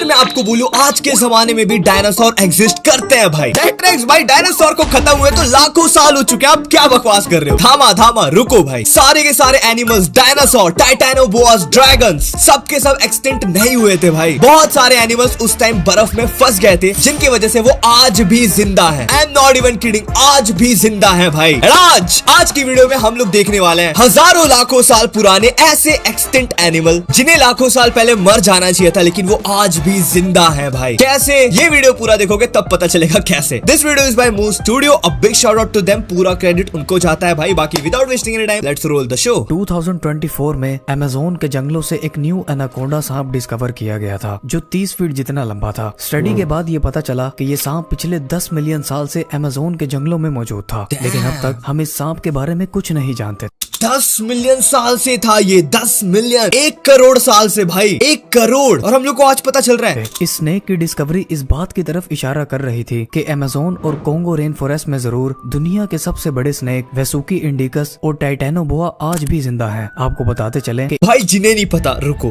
अगर मैं आपको बोलूं आज के जमाने में भी डायनासोर एग्जिस्ट करते हैं भाई। टेट्रेक्स भाई डायनासोर को खत्म हुए तो लाखों साल हो चुके हैं, आप क्या बकवास कर रहे हो? थामा थामा रुको भाई, सारे के सारे एनिमल्स डायनासोर, टाइटैनोबोआस, ड्रैगन्स सब के सब एक्सटिंक्ट नहीं हुए थे भाई। बहुत सारे एनिमल्स उस टाइम बर्फ में फंस गए थे जिनकी वजह से वो आज भी जिंदा है। आई एम नॉट इवन किडिंग, आज भी जिंदा है भाई। आज की वीडियो में हम लोग देखने वाले हैं हजारों लाखों साल पुराने ऐसे एक्सटिंक्ट एनिमल जिन्हें लाखों साल पहले मर जाना चाहिए था लेकिन वो आज भी जिंदा है भाई। कैसे? ये वीडियो पूरा देखोगे तब पता चलेगा कैसे। This video is by Move Studio, a big shout out to them, पूरा क्रेडिट उनको जाता है भाई। बाकी without wasting any time let's roll the show. 2024 में अमेज़न के जंगलों से एक न्यू एनाकोंडा सांप डिस्कवर किया गया था जो 30 फीट जितना लंबा था। स्टडी के बाद ये पता चला कि ये सांप पिछले 10 मिलियन साल से अमेज़न के जंगलों में मौजूद था, लेकिन अब तक हम इस सांप के बारे में कुछ नहीं जानते। 10 मिलियन साल से था ये, 10 मिलियन, 1 करोड़ साल से भाई, 1 करोड़, और हम लोग को आज पता चल रहा है। इस स्नेक की डिस्कवरी इस बात की तरफ इशारा कर रही थी कि अमेज़न और कोंगो रेन फॉरेस्ट में जरूर दुनिया के सबसे बड़े स्नेक वेसुकी इंडिकस और टाइटैनोबोआ आज भी जिंदा हैं। आपको बताते चलें कि भाई जिन्हें नहीं पता, रुको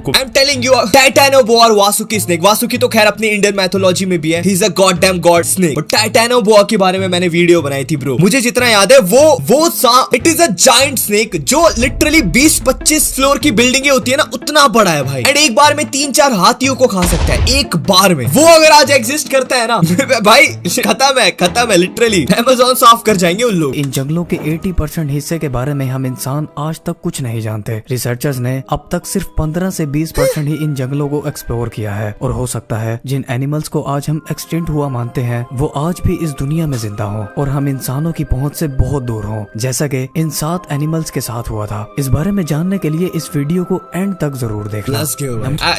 आई एम टेलिंग यू, टाइटैनोबोआ और वासुकी स्नेक। वासुकी तो खैर अपनी इंडियन मैथोलॉजी में भी है, he is a goddamn god snake. But Titanoboa के बारे में मैंने वीडियो बनाई थी ब्रो, मुझे जितना याद है वो सांप, it is a giant snake जो लिटरली 20-25 फ्लोर की बिल्डिंगें होती है ना, उतना बड़ा है भाई। एंड एक बार में 3-4 हाथियों को खा सकता है एक बार में। वो अगर आज एग्जिस्ट करता है ना भाई खत्म है लिटरली, अमेज़न साफ कर जाएंगे उन लोग। इन जंगलों के 80% हिस्से के बारे में हम इंसान आज तक कुछ नहीं जानते। रिसर्चर्स ने अब तक सिर्फ 15 से 20% ही इन जंगलों को एक्सप्लोर किया है, और हो सकता है जिन एनिमल्स को आज हम एक्सटिंक्ट हुआ मानते हैं वो आज भी इस दुनिया में जिंदा हो और हम इंसानों की पहुंच से बहुत दूर हो, जैसा कि इन 7 एनिमल्स के साथ हुआ था। इस बारे में जानने के लिए इस वीडियो को एंड तक जरूर देखना।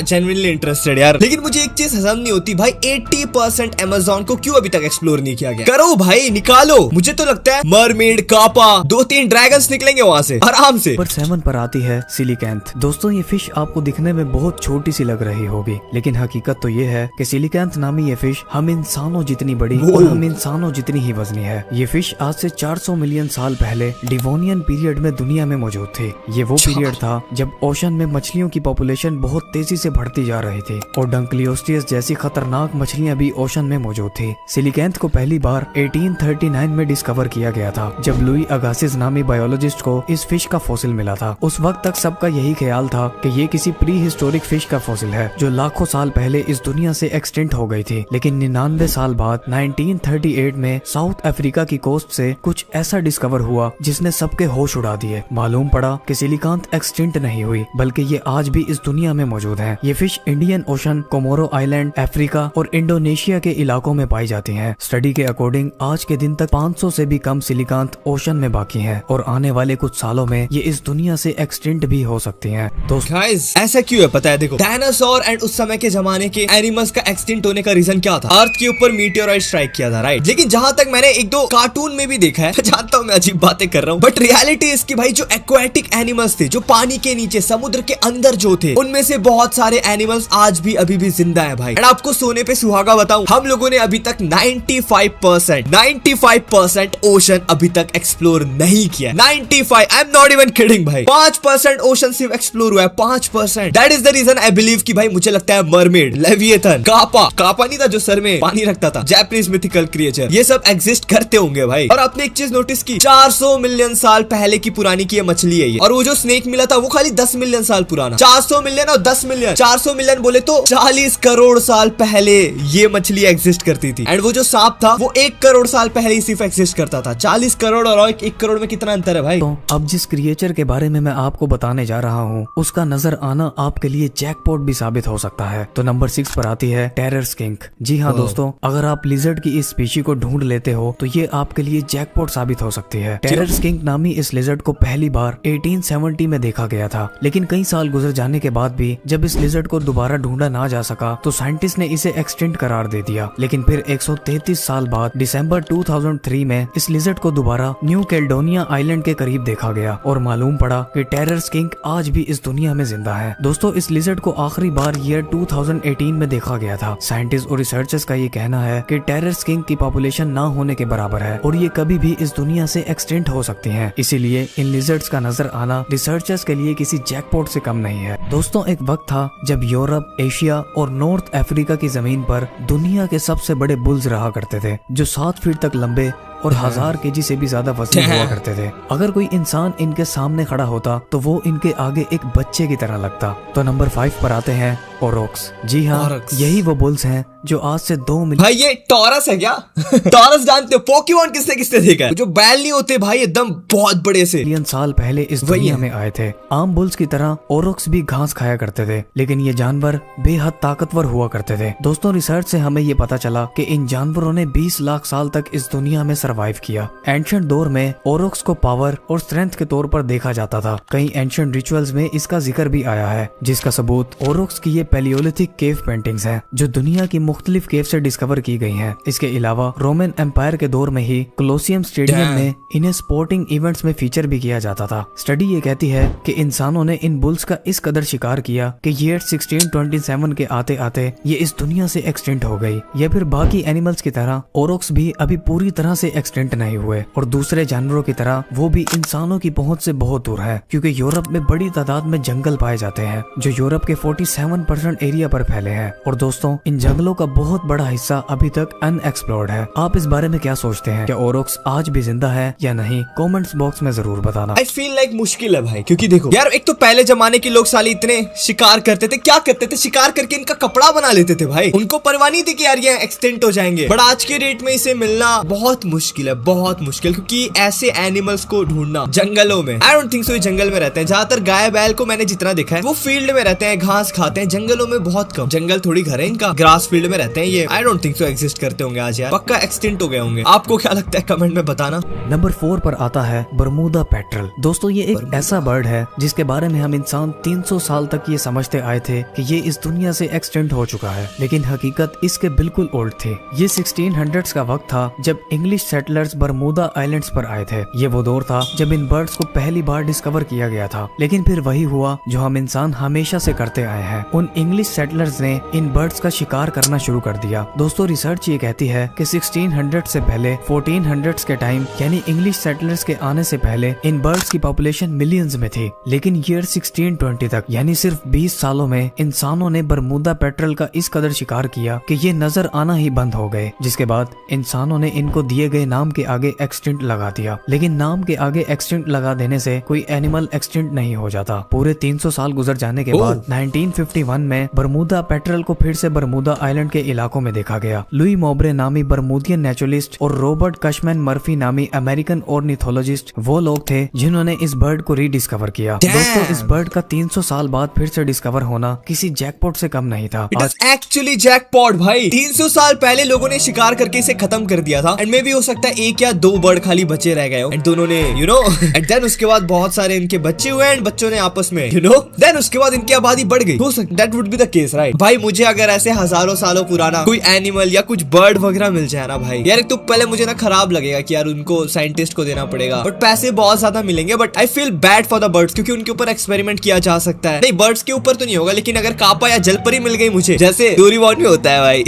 जेन्युइनली इंटरेस्टेड यार। लेकिन मुझे एक चीज हजम नहीं होती भाई, 80% अमेज़न को क्यों अभी तक एक्सप्लोर नहीं किया गया? करो भाई, निकालो। मुझे तो लगता है मरमेड, कापा, 2-3 ड्रैगन्स निकलेंगे वहाँ से आराम से। पर 7 पर आती है सिलिकैंथ। दोस्तों ये फिश आपको दिखने में बहुत छोटी सी लग रही होगी, लेकिन हकीकत तो ये है कि सिलिकैंथ नामी ये फिश हम इंसानों जितनी बड़ी और हम इंसानों जितनी ही वजनी है। ये फिश आज से 400 मिलियन साल पहले डिवोनियन पीरियड में दुनिया में मौजूद थी। ये वो पीरियड था जब ओशन में मछलियों की पॉपुलेशन बहुत तेजी से बढ़ती जा रही थी और डंकलियोस्टियस जैसी खतरनाक मछलियां भी ओशन में मौजूद थी। सिलिकैंथ को पहली बार 1839 में डिस्कवर किया गया था जब लुई अगासिस नामी बायोलॉजिस्ट को इस फिश का फॉसिल मिला था। उस वक्त तक सबका यही ख्याल था कि ये किसी प्री हिस्टोरिक फिश का फॉसिल है जो लाखों साल पहले इस दुनिया से एक्सटिंक्ट हो गई थी। लेकिन 99 साल बाद 1938 में साउथ अफ्रीका की कोस्ट से कुछ ऐसा डिस्कवर हुआ जिसने सबके होश उड़ा दिए। मालूम पड़ा कि सिलिकैंथ एक्सटिंक्ट नहीं हुई बल्कि ये आज भी इस दुनिया में मौजूद है। ये fish Indian ocean, Comoros island, Africa और इंडोनेशिया के इलाकों में पाई जाती हैं। स्टडी के अकॉर्डिंग आज के दिन तक 500 से भी कम सिलिकैंथ ओशन में बाकी हैं और आने वाले कुछ सालों में ये इस दुनिया से एक्सटिंक्ट भी हो सकती हैं। तो गाइस ऐसा क्यों है पता है? देखो डायनासोर एंड उस समय के जमाने के एनिमल्स का एक्सटिंक्ट होने का रीजन क्या था? अर्थ के ऊपर मीटियोराइट स्ट्राइक किया था, राइट? लेकिन जहां तक मैंने 1-2 कार्टून में भी देखा है, जानता हूँ मैं अजीब बातें कर रहा हूँ, बट रियलिटी इसकी भाई जो एक्वाटिक एनिमल्स थे, जो पानी के नीचे समुद्र के अंदर जो थे, उनमें से बहुत सारे एनिमल्स आज भी अभी भी जिंदा है भाई। एंड आपको सोने पे सुहागा बताऊं, हम लोगों ने अभी तक 95% ओशन अभी तक एक्सप्लोर नहीं किया। 95, I am not even kidding भाई। 5% ओशन सिर्फ एक्सप्लोर हुआ है, 5%। That is the reason I believe कि भाई मुझे लगता है मरमेड, लेविएथन, कापा नहीं था जो सर में पानी रखता था, जापानीज मिथिकल क्रिएचर, ये सब एग्जिस्ट करते होंगे भाई। और आपने एक चीज नोटिस की, 400 मिलियन साल पहले की पुरानी की ये मछली है ये, और वो जो स्नेक मिला था वो खाली 10 मिलियन साल पुराना। 400 मिलियन और 10 मिलियन, 400 मिलियन बोले तो 40 करोड़ साल पहले ये मछली एग्जिस्ट करती थी। एंड वो जो सांप था वो 1 करोड़ साल पहले ही सिर्फ एग्जिस्ट करता था। 40 करोड़ और 1 करोड़ में कितना अंतर है भाई? तो अब जिस क्रिएचर के बारे में मैं आपको बताने जा रहा हूँ उसका नजर आना आपके लिए जैकपॉट भी साबित हो सकता है। तो नंबर 6 पर आती है टेरर स्किंक। जी हाँ दोस्तों, अगर आप लिजर्ड की इस स्पीशी को ढूंढ लेते हो तो ये आपके लिए जैकपॉट साबित हो सकती है। टेरर स्किंक नामी इस लिजर्ड को पहली बार 1870 में देखा गया था, लेकिन कई साल गुजर जाने के बाद भी जब इस लिजर्ड को दोबारा ढूंढा ना जा सका तो साइंटिस्ट ने इसे एक्सटिंक्ट करार दे दिया। लेकिन फिर 133 साल बाद दिसंबर 2003 में इस लिजर्ड को दोबारा न्यू कैलेडोनिया आइलैंड के करीब देखा गया और मालूम पड़ा कि टेरर स्किंक आज भी इस दुनिया में जिंदा है। दोस्तों इस लिजर्ड को आखिरी बार ईयर 2018 में देखा गया था। साइंटिस्ट और रिसर्चर्स का ये कहना है कि टेरर स्किंक की पॉपुलेशन ना होने के बराबर है और ये कभी भी इस दुनिया से एक्सटिंक्ट हो सकती हैं। इसीलिए लिए इन लिजर्ड्स का नजर आना रिसर्चर्स के लिए किसी जैकपॉट से कम नहीं है। दोस्तों एक वक्त था जब यूरोप, एशिया और नॉर्थ अफ्रीका की जमीन पर दुनिया के सबसे बड़े बुल्स रहा करते थे, जो 7 फीट तक लंबे और 1000 केजी से भी ज्यादा वजनी हुआ करते थे। अगर कोई इंसान इनके सामने खड़ा होता तो वो इनके आगे एक बच्चे की तरह लगता। तो नंबर 5 पर आते हैं ओरोक्स। जी हाँ, यही वो बुल्स हैं जो आज से 2 मिलियन। भाई ये टॉरस है क्या? टॉरस जानते हो? पोकेमॉन किसने किसने देखा है? जो बैल नहीं होते भाई एकदम बहुत बड़े से, मिलियन साल पहले इस दुनिया में आए थे। आम बुल्स की तरह ओरोक्स भी घास खाया करते थे, लेकिन ये जानवर बेहद ताकतवर हुआ करते थे। दोस्तों रिसर्च से हमें ये पता चला कि इन जानवरों ने 20 लाख साल तक इस दुनिया में सरवाइव किया। एंशिएंट दौर में ओरोक्स को पावर और स्ट्रेंथ के तौर पर देखा जाता था। कई एंशिएंट रिचुअल्स में इसका जिक्र भी आया है, जिसका सबूत ओरोक्स की ये पैलियोलिथिक केव पेंटिंग्स हैं, जो दुनिया की मुख्तलिफ केव से डिस्कवर की गई हैं। इसके अलावा रोमन एम्पायर के दौर में ही कोलोसियम स्टेडियम में इन्हें स्पोर्टिंग इवेंट्स में फीचर भी किया जाता था। स्टडी ये कहती है कि इंसानों ने इन बुल्स का इस कदर शिकार किया कि ईयर 1627 के आते आते ये इस दुनिया से एक्सटिंक्ट हो गई। या फिर बाकी एनिमल्स की तरह ओरोक्स भी अभी पूरी तरह से एक्सटिंक्ट नहीं हुए, और दूसरे जानवरों की तरह वो भी इंसानों की पहुंच से बहुत दूर है, क्योंकि यूरोप में बड़ी तादाद में जंगल पाए जाते हैं जो यूरोप के 47% एरिया पर फैले हैं। और दोस्तों इन जंगलों का बहुत बड़ा हिस्सा अभी तक अनएक्सप्लोर्ड है। आप इस बारे में क्या सोचते हैं? क्या ओरोक्स आज भी जिंदा है या नहीं? कमेंट्स बॉक्स में जरूर बताना। आई फील लाइक मुश्किल है भाई, क्योंकि देखो यार, एक तो पहले जमाने के लोग साले इतने शिकार करते थे, क्या करते थे, शिकार करके इनका कपड़ा बना लेते थे भाई। उनको परवाह नहीं थी कि यार ये एक्सटेंट हो जाएंगे। बट आज के डेट में इसे मिलना बहुत मुश्किल है, बहुत मुश्किल, क्योंकि ऐसे एनिमल्स को ढूंढना जंगलों में, आई डोंट थिंक सो ये जंगल में रहते हैं। ज्यादातर गाय बैल को मैंने जितना देखा है वो फील्ड में रहते हैं, घास खाते हैं, जंगलों में बहुत कम। जंगल थोड़ी घर है इनका, ग्रास फील्ड में रहते हैं ये। I don't think so exist करते होंगे आज यार, पक्का एक्सटेंट हो गए होंगे। आपको क्या लगता है कमेंट में बताना। नंबर 4 पर आता है बरमूदा पेट्रल। दोस्तों ये एक ऐसा बर्ड है जिसके बारे में हम इंसान 300 साल तक ये समझते आए थे कि ये इस दुनिया से एक्सटेंट हो चुका है, लेकिन हकीकत इसके बिल्कुल उल्ट थी। ये 1600s का वक्त था जब इंग्लिश सेटलर्स बरमूदा आइलैंड्स पर आए थे। ये वो दौर था जब इन बर्ड्स को पहली बार डिस्कवर किया गया था, लेकिन फिर वही हुआ जो हम इंसान हमेशा से करते आए हैं। उन इंग्लिश सेटलर्स ने इन बर्ड्स का शिकार करना शुरू कर दिया। दोस्तों रिसर्च ये कहती है कि 1600 से पहले 1400s के टाइम, यानी इंग्लिश सेटलर्स के आने से पहले, इन बर्ड्स की पॉपुलेशन मिलियंस में थी। लेकिन ईयर 1620 तक, यानी सिर्फ 20 सालों में, इंसानों ने बरमूदा पेट्रल का इस कदर शिकार किया कि ये नजर आना ही बंद हो गए। जिसके बाद इंसानों ने इनको दिए गए नाम के आगे एक्सटिंक्ट लगा दिया। लेकिन नाम के आगे एक्सटिंक्ट लगा देने से कोई एनिमल एक्सटिंक्ट नहीं हो जाता। पूरे 300 साल गुजर जाने के बाद 1951 में बरमूदा पेट्रल को फिर से बरमूदा आइलैंड के इलाकों में देखा गया। लुई मोब्रे नामी बरमूदियन नेचुरलिस्ट और रॉबर्ट कशमैन मर्फी नामी अमेरिकन ऑर्निथोलॉजिस्ट वो लोग थे जिन्होंने इस बर्ड को रीडिस्कवर किया। दोस्तों इस बर्ड का 300 साल बाद फिर से डिस्कवर होना किसी जैकपॉट से कम नहीं था। एक्चुअली जैकपॉट भाई, 300 साल पहले लोगों ने शिकार करके इसे खत्म कर दिया था, एंड मे भी हो सकता है 1 या 2 बर्ड खाली बचे रह गए हो, एंड दोनों ने यू नो एंड देन उसके बाद बहुत सारे इनके बच्चे हुए, एंड बच्चों ने आपस में यू नो देन उसके बाद इनकी आबादी बढ़ गई। हो सकता that would be the case right. भाई मुझे अगर ऐसे हजारों सालों पुराना कोई एनिमल या कुछ बर्ड वगैरह मिल जाए ना भाई, यार एक तो पहले मुझे ना खराब लगेगा कि यार उनको साइंटिस्ट को देना पड़ेगा, बट पैसे बहुत ज्यादा मिलेंगे। But I feel bad for the birds, क्योंकि उनके ऊपर एक्सपेरिमेंट किया जा सकता है। नहीं बर्ड्स के ऊपर तो नहीं होगा, लेकिन अगर कापा या जलपरी मिल गई मुझे, जैसे डोरेमोन में होता है भाई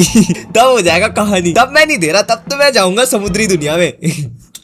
तब हो जाएगा कहानी। तब मैं नहीं दे रहा, तब तो मैं जाऊंगा समुद्री दुनिया में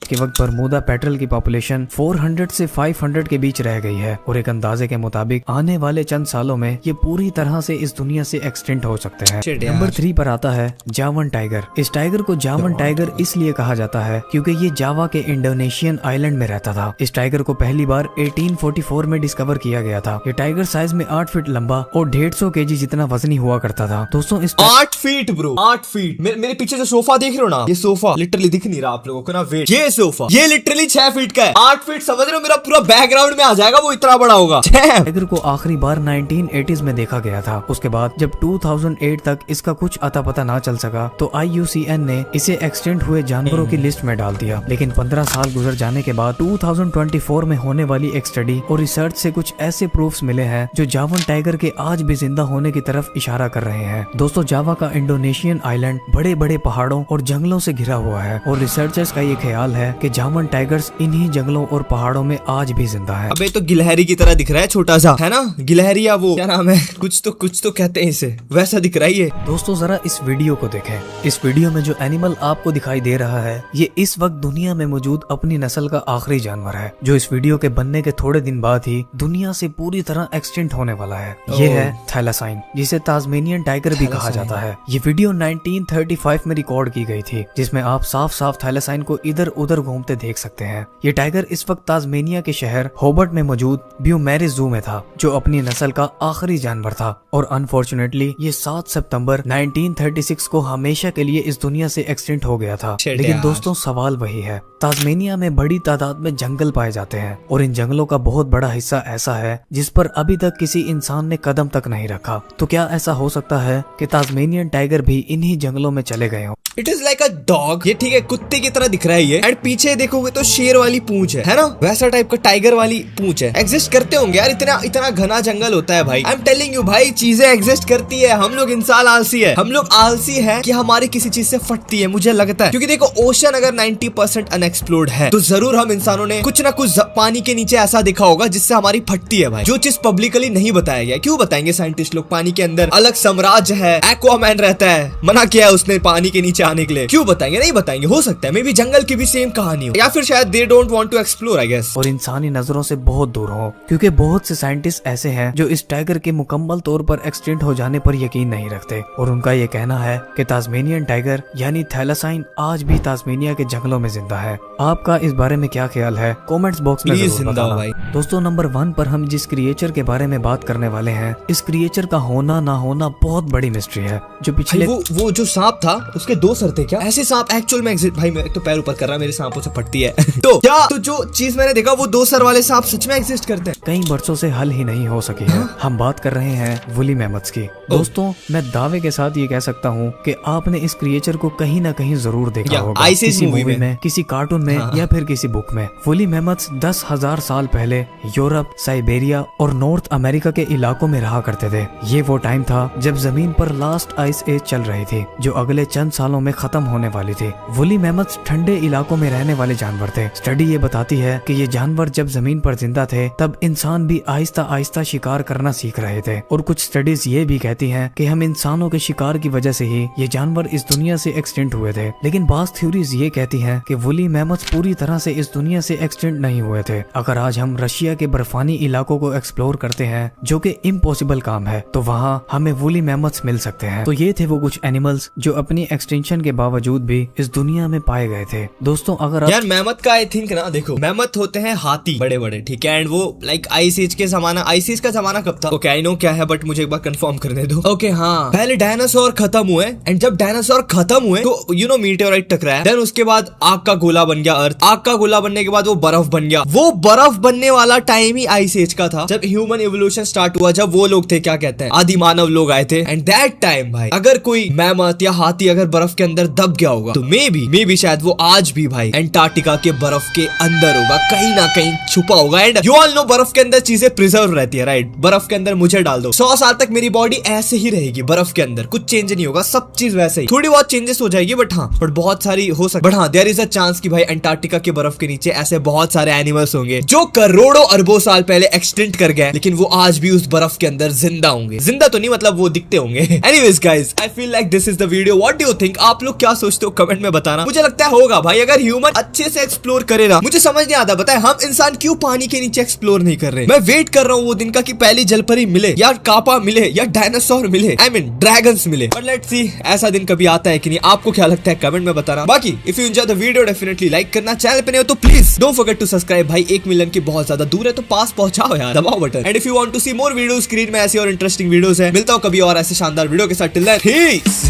के वक्त बरमूदा पेट्रल की पॉपुलेशन 400 से 500 के बीच रह गई है, और एक अंदाजे के मुताबिक आने वाले चंद सालों में ये पूरी तरह से इस दुनिया से एक्सटिंक्ट हो सकते हैं। नंबर 3 पर आता है जावन टाइगर। इस टाइगर को जावन टाइगर इसलिए कहा जाता है क्योंकि ये जावा के इंडोनेशियन आइलैंड में रहता था। इस टाइगर को पहली बार 1844 में डिस्कवर किया गया था। ये टाइगर साइज में 8 फीट लंबा और 150 kg जितना वजनी हुआ करता था। दोस्तों इस 8 फीट ब्रो, 8 फीट। मेरे पीछे जो सोफा देख रहे हो ना, ये सोफा लिटरली दिख नहीं रहा आप लोगों को ना, वेट ये सोफा ये लिटरली 6 फीट का है। 8 फीट समझ रहे हो, मेरा पूरा बैकग्राउंड में आ जाएगा, वो इतना बड़ा होगा। टाइगर को आखिरी बार 1980s में देखा गया था। उसके बाद जब 2008 तक इसका कुछ अता पता ना चल सका, तो IUCN ने इसे एक्सटेंट हुए जानवरों की लिस्ट में डाल दिया। लेकिन 15 साल गुजर जाने के बाद 2024 में होने वाली एक स्टडी और रिसर्च से कुछ ऐसे प्रूफ्स मिले हैं जो जावन टाइगर के आज भी जिंदा होने की तरफ इशारा कर रहे हैं। दोस्तों जावा का इंडोनेशियन आइलैंड बड़े बड़े पहाड़ों और जंगलों से घिरा हुआ है, और रिसर्चर्स का ये ख्याल है कि जामन टाइगर्स इन्हीं जंगलों और पहाड़ों में आज भी जिंदा है। अबे तो गिलहरी की तरह दिख रहा है, छोटा सा है ना, गिलहरी या वो क्या नाम है, कुछ तो कहते हैं इसे, वैसा दिख रहा है ये। दोस्तों जरा इस वीडियो को देखें। इस वीडियो में जो एनिमल आपको दिखाई दे रहा है ये इस वक्त दुनिया में मौजूद अपनी नस्ल का आखिरी जानवर है, जो इस वीडियो के बनने के थोड़े दिन बाद ही दुनिया से पूरी तरह एक्सटिंक्ट होने वाला है। ये है थैलासाइन, जिसे तास्मेनियन टाइगर भी कहा जाता है। ये वीडियो 1935 में रिकॉर्ड की गई थी, जिसमें आप साफ साफ थैलासाइन को इधर उधर घूमते देख सकते हैं। ये टाइगर इस वक्त तास्मेनिया के शहर होबर्ट में मौजूद ब्यूमेरिस जू में था, जो अपनी नस्ल का आखिरी जानवर था। और अनफॉर्चुनेटली ये 7 सितंबर 1936 को हमेशा के लिए इस दुनिया से एक्सटिंक्ट हो गया था। लेकिन दोस्तों सवाल वही है, तास्मेनिया में बड़ी तादाद में जंगल पाए जाते हैं और इन जंगलों का बहुत बड़ा हिस्सा ऐसा है जिस पर अभी तक किसी इंसान ने कदम तक नहीं रखा। तो क्या ऐसा हो सकता है कि तास्मेनियन टाइगर भी इन्हीं जंगलों में चले गए हों? It is like a dog, ये ठीक है, कुत्ते की तरह दिख रहा है ये। एंड पीछे देखोगे तो शेर वाली पूंछ है ना, वैसा टाइप का टाइगर वाली पूंछ है। एग्जिस्ट करते होंगे यार, इतना घना जंगल होता है भाई। आई एम टेलिंग यू भाई, चीजें एग्जिस्ट करती है। हम लोग इंसान आलसी है, हम लोग आलसी है कि हमारी किसी चीज से फटती है, मुझे लगता है। क्योंकि देखो ओशन अगर 90% अनएक्सप्लोर्ड है तो जरूर हम इंसानों ने कुछ ना कुछ पानी के नीचे ऐसा देखा होगा जिससे हमारी फटती है भाई। जो चीज पब्लिकली नहीं बताया गया, क्यों बताएंगे साइंटिस्ट लोग? पानी के अंदर अलग साम्राज्य है, एक्वामैन रहता है, मना किया है उसने पानी के नीचे आने के लिए, क्यों बताएंगे? नहीं बताएंगे। हो सकता है मे बी जंगल की भी सेम कहानी हो, या फिर शायद they don't want to explore I guess, और इंसानी नजरों से बहुत दूर हो। क्योंकि बहुत से साइंटिस्ट ऐसे हैं जो इस टाइगर के मुकम्मल तौर पर एक्सटिंक्ट हो जाने पर यकीन नहीं रखते, और उनका ये कहना है कि तास्मेनियन टाइगर यानी थैलासाइन आज भी तास्मेनिया के जंगलों में जिंदा है। आपका इस बारे में क्या ख्याल है? कमेंट्स बॉक्स में जरूर बताना भाई। दोस्तों नंबर 1 पर हम जिस क्रिएचर के बारे में बात करने वाले हैं, इस क्रिएचर का होना ना होना बहुत बड़ी मिस्ट्री है। जो पिछले वो जो सांप था उसके 2 सर थे क्या? ऐसे सांप एक्चुअल में एग्जिस्ट? भाई मैं तो पैर ऊपर कर रहा, मेरे सांपों से फटती है तो क्या तो जो चीज मैंने देखा वो 2 सर वाले सांप सच में एग्जिस्ट करते हैं? कई वर्षों से हल ही नहीं हो सकी है। हम बात कर रहे हैं वुली मैमथ्स की। दोस्तों मैं दावे के साथ ये कह सकता हूँ कि आपने इस क्रिएचर को कहीं ना कहीं जरूर देखा होगा, किसी मूवी में, किसी कार्टून में या फिर किसी बुक में। वुली मैमथ्स 10,000 साल पहले यूरोप, साइबेरिया और नॉर्थ अमेरिका के इलाकों में रहा करते थे। ये वो टाइम था जब जमीन पर लास्ट आइस एज चल रही थी, जो अगले चंद सालों में खत्म होने वाली थी। वुली मैमथ्स ठंडे इलाकों में रहने वाले जानवर थे। स्टडी ये बताती है कि ये जानवर जब जमीन पर जिंदा थे तब इंसान भी आहिस्ता आहिस्ता शिकार करना सीख रहे थे। और कुछ स्टडीज ये भी कहती हैं कि हम इंसानों के शिकार की वजह से ही ये जानवर इस दुनिया से एक्सटिंक्ट हुए थे। लेकिन बाज़ थ्योरीज ये कहती हैं कि वुली मैमथ्स पूरी तरह से इस दुनिया से एक्सटिंक्ट नहीं हुए थे। अगर आज हम रशिया के बर्फानी इलाकों को एक्सप्लोर करते हैं, जो कि इम्पॉसिबल काम है, तो वहाँ हमें वुली मैमथ्स मिल सकते हैं। तो ये थे वो कुछ एनिमल्स जो अपनी एक्सटिंक्शन के बावजूद भी इस दुनिया में पाए गए थे। दोस्तों अगर यार मैमथ का आई थिंक ना, देखो मैमथ होते हैं हाथी बड़े बड़े, ठीक है, एंड वो लाइक आइस एज के जमाना, आइस एज का जमाना कब था? ओके आई नो क्या है, बट मुझे एक बार कंफर्म करने दो। ओके हाँ, पहले डायनासोर खत्म हुए, एंड जब डायनासोर खत्म हुए तो यू नो मीटेओराइट टकराया, देन उसके बाद आग का गोला बन गया अर्थ। आग का गोला बनने के बाद वो बर्फ बन गया। वो बर्फ बनने वाला टाइम ही आइस एज का था, जब ह्यूमन इवोल्यूशन स्टार्ट हुआ, जब वो लोग थे क्या कहते हैं आदि मानव लोग आए थे। एंड दैट टाइम भाई अगर कोई मैमथ या हाथी अगर बर्फ के अंदर दब गया होगा तो मे बी शायद वो आज भी भाई एंटार्क्टिका के बर्फ के अंदर होगा, कहीं ना कहीं छुपा होगा। एंड यू ऑल नो बर्फ के अंदर चीजें प्रिजर्व रहती है, राइट? बर्फ के अंदर मुझे डाल दो, 100 साल तक मेरी बॉडी ऐसे ही रहेगी बर्फ के अंदर, कुछ चेंज नहीं होगा, सब चीज वैसे ही, थोड़ी बहुत चेंजेस हो जाएगी, बट बहुत सारी हो सकती, बट हाँ देयर इज अ चांस कि भाई एंटार्क्टिका के बर्फ के नीचे ऐसे बहुत सारे एनिमल्स होंगे जो करोड़ों अरबों साल पहले एक्सटिंक्ट कर गए, लेकिन वो आज भी उस बर्फ के अंदर जिंदा होंगे। जिंदा तो नहीं, मतलब वो दिखते होंगे। Anyways guys, I feel like this is the video. What do you think? आप लोग क्या सोचते हो कमेंट में बताना। मुझे लगता है होगा भाई, अगर ह्यूमन अच्छे से एक्सप्लोर करे ना, मुझे समझ नहीं आता बताए हम इंसान क्यों पानी के नीचे एक्सप्लोर नहीं कर रहे। मैं वेट कर रहा हूँ वो दिन का कि पहली जलपरी मिले, या कापा मिले, या डायनासोर मिले, आई मीन ड्रैगन्स मिले। बट लेट्स सी ऐसा दिन कभी आता है कि नहीं। आपको क्या लगता है कमेंट में बताना। बाकी if you enjoy the video definitely like करना, चैनल पे नहीं हो तो please don't forget to subscribe. भाई 1 मिलियन की बहुत ज्यादा दूर है, तो पास पहुंचाओ यार, दबाओ button. And if you want to see more videos, screen में ऐसी और इंटरेस्टिंग वीडियोस है। मिलता हूं कभी और ऐसे शानदार वीडियो के साथ। Till then piece.